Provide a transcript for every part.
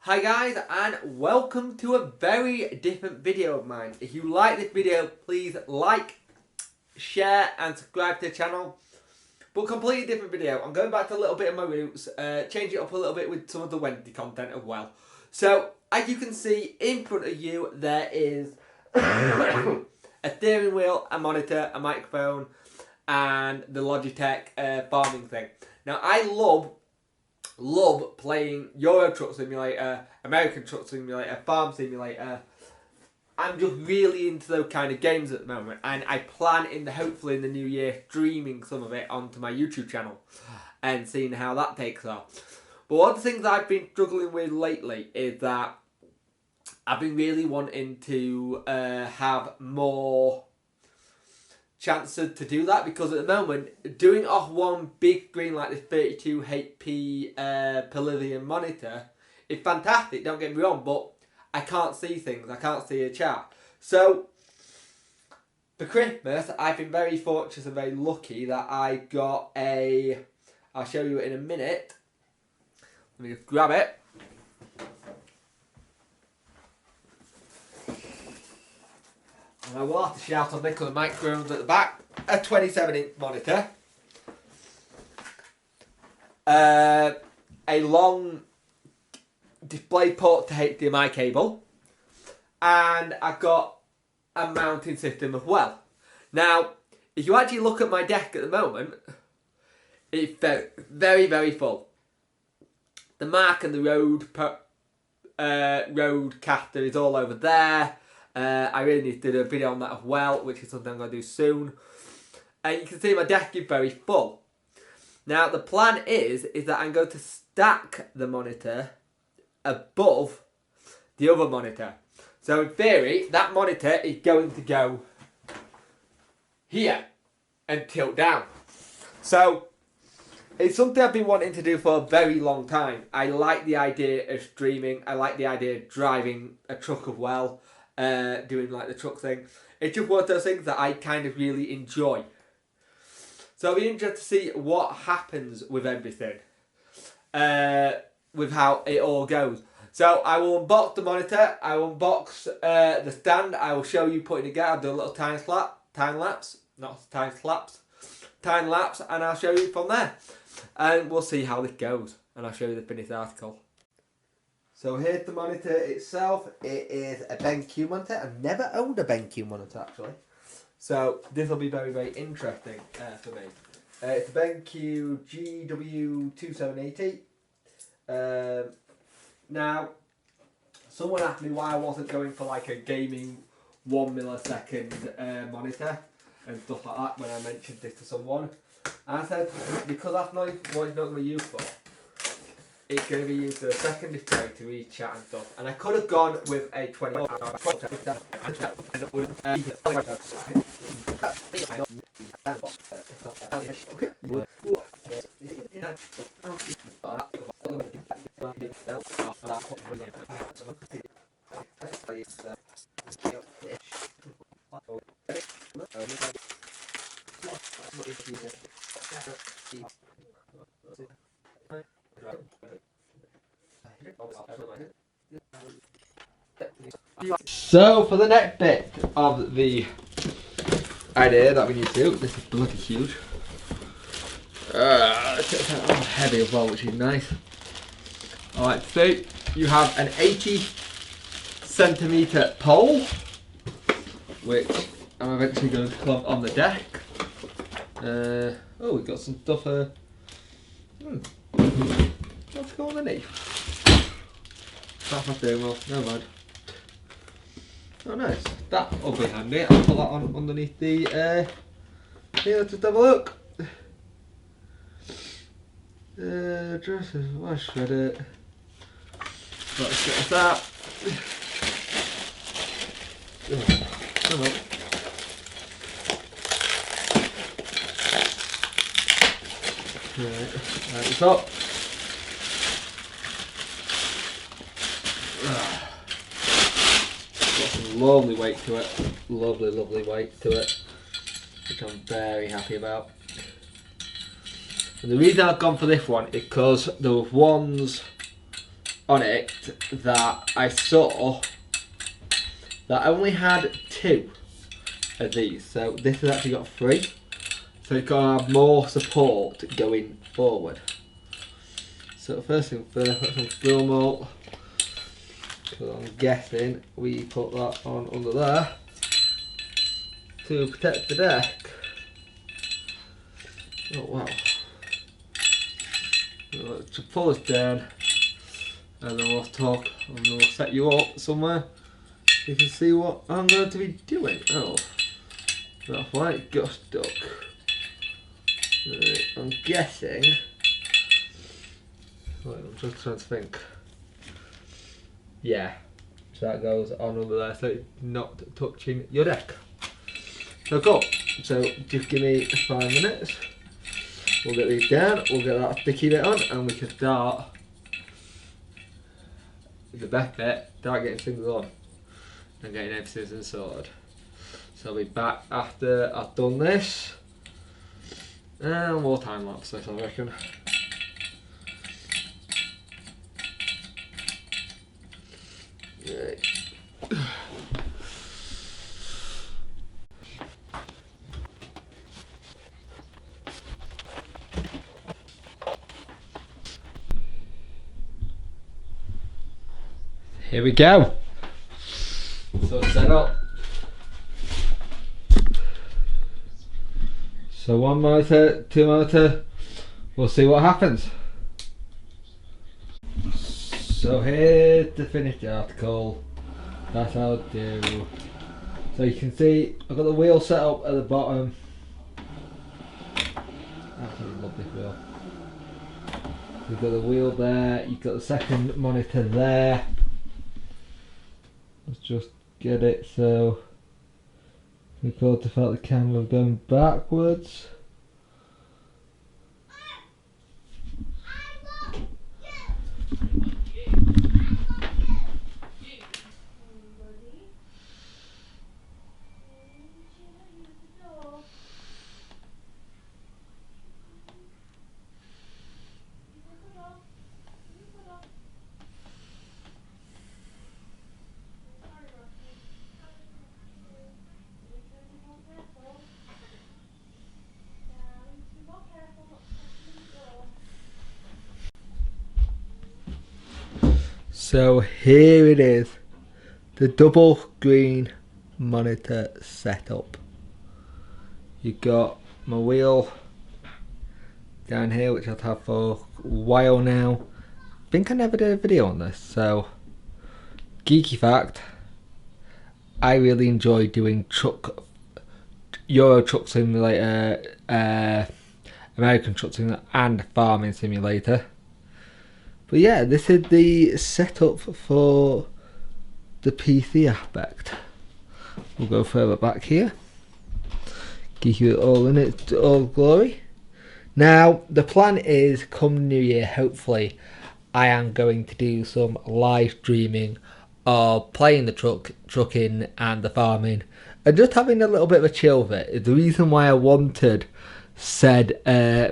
Hi guys, and welcome to a very different video of mine. If you like this video, please like, share and subscribe to the channel. But completely different video. I'm going back to a little bit of my roots, change it up a little bit with some of the Wednesday content as well. So, as you can see in front of you, there is a steering wheel, a monitor, a microphone, and the Logitech farming thing. Now, I love playing Euro Truck Simulator, American Truck Simulator, Farm Simulator. I'm just really into those kind of games at the moment, and I plan hopefully in the new year streaming some of it onto my YouTube channel and seeing how that takes off. But one of the things I've been struggling with lately is that I've been really wanting to have more chances to do that, because at the moment doing off one big screen like this 32 HP Pavilion monitor is fantastic, don't get me wrong, but I can't see things, I can't see a chat. So for Christmas I've been very fortunate and very lucky that I got I'll show you in a minute, let me just grab it. And I will have to shout on this because the microphone's at the back. A 27-inch monitor. A long display port to HDMI cable. And I've got a mounting system as well. Now, if you actually look at my desk at the moment, it's very, very full. The Mark and the Rodecaster is all over there. I really need to do a video on that as well, which is something I'm going to do soon. And you can see my desk is very full. Now the plan is that I'm going to stack the monitor above the other monitor. So in theory, that monitor is going to go here and tilt down. So it's something I've been wanting to do for a very long time. I like the idea of streaming. I like the idea of driving a truck as well. Doing like the truck thing. It's just one of those things that I kind of really enjoy. So I'll be interested to see what happens with everything. With how it all goes. So I will unbox the monitor, I will unbox the stand, I will show you putting it together, I'll do a little time lapse, and I'll show you from there. And we'll see how this goes. And I'll show you the finished article. So here's the monitor itself. It is a BenQ monitor. I've never owned a BenQ monitor actually. So this will be very, very interesting for me. It's a BenQ GW2780. Now, someone asked me why I wasn't going for like a gaming 1 millisecond monitor and stuff like that when I mentioned this to someone. And I said, because that's not what it's not going to be used for. It's going to be used as a second display to read chat and stuff. And I could have gone with a 20. So for the next bit of the idea that we need to do, this is bloody huge. It's heavy as well, which is nice. Alright, so you have an 80cm pole, which I'm eventually going to plug on the deck. Oh, we've got some stuff. What's going underneath? That's my steering wheel, never mind. Oh nice, that will be handy. I'll put that on underneath the here, let's just have a look. Dresses, why shred it? Let's get that. Come on. Right, it's up. Lovely weight to it, lovely weight to it, which I'm very happy about. And the reason I've gone for this one is because there were ones on it that I saw that I only had 2 of these, so this has actually got 3, so it's going to have more support going forward. So first thing first, let's unfill them all, because I'm guessing we put that on under there to protect the deck. Oh wow. To pull us down, and then we'll talk, and we'll set you up somewhere. You can see what I'm going to be doing. Oh, that's why it got stuck. Right, I'm guessing. Wait, I'm just trying to think. Yeah, so that goes on under there, so it's not touching your deck. So cool. So just give me 5 minutes. We'll get these down, we'll get that sticky bit on, and we can start the best bit, start getting things on and getting everything sorted. So I'll be back after I've done this, and more time lapse this, I reckon. Right. Here we go. So set up. So 1 monitor, 2 monitor. We'll see what happens. So here's the finished article. That's how I do. So you can see I've got the wheel set up at the bottom. Absolutely love this wheel. You've got the wheel there, you've got the second monitor there. Let's just get it so record the fact the camera going backwards. So here it is, the double screen monitor setup. You've got my wheel down here, which I've had for a while now. I think I never did a video on this, so geeky fact, I really enjoy doing Euro Truck Simulator, American Truck Simulator and Farming Simulator. But yeah, this is the setup for the PC aspect. We'll go further back here. Give you it all in its all glory. Now, the plan is, come New Year, hopefully, I am going to do some live streaming of playing the trucking and the farming, and just having a little bit of a chill with it. The reason why I wanted said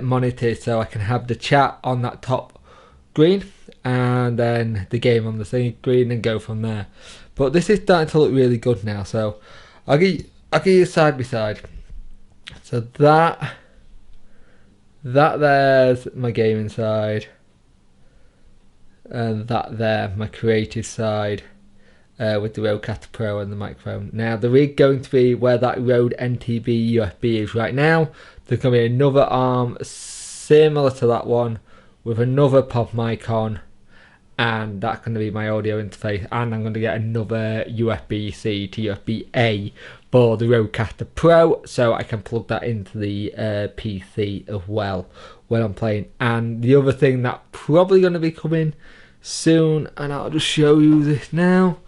monitor so I can have the chat on that top screen and then the game on the same screen and go from there. But this is starting to look really good now, so I'll give you side by side. So that there's my gaming side, and that there my creative side, with the Rodecaster Pro and the microphone. Now there is going to be where that Rode NTB USB is right now. There's going to be another arm similar to that one with another pod mic on, and that's going to be my audio interface, and I'm going to get another USB-C to USB-A for the Rodecaster Pro, so I can plug that into the PC as well when I'm playing. And the other thing that's probably going to be coming soon, and I'll just show you this now.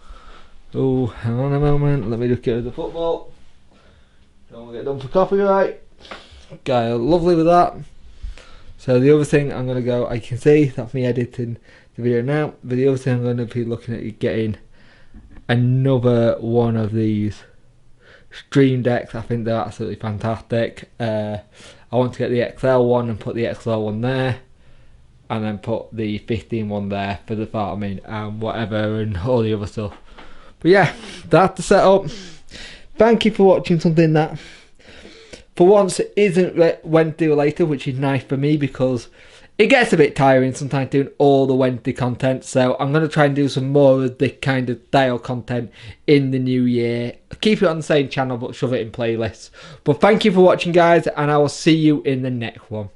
Oh, hang on a moment, let me just get to the football. Don't want to get done for copyright. Okay, lovely with that. So the other thing I'm going to go, I can see that's me editing the video now, but the other thing I'm going to be looking at is getting another one of these Stream Decks. I think they're absolutely fantastic. I want to get the XL one and put the XL one there. and then put the 15 one there for the farming and whatever and all the other stuff. But yeah, that's the setup. Thank you for watching something that for once isn't Wednesday related, which is nice for me because it gets a bit tiring sometimes doing all the Wednesday content. So I'm going to try and do some more of this kind of style content in the new year. Keep it on the same channel but shove it in playlists. But thank you for watching, guys, and I will see you in the next one.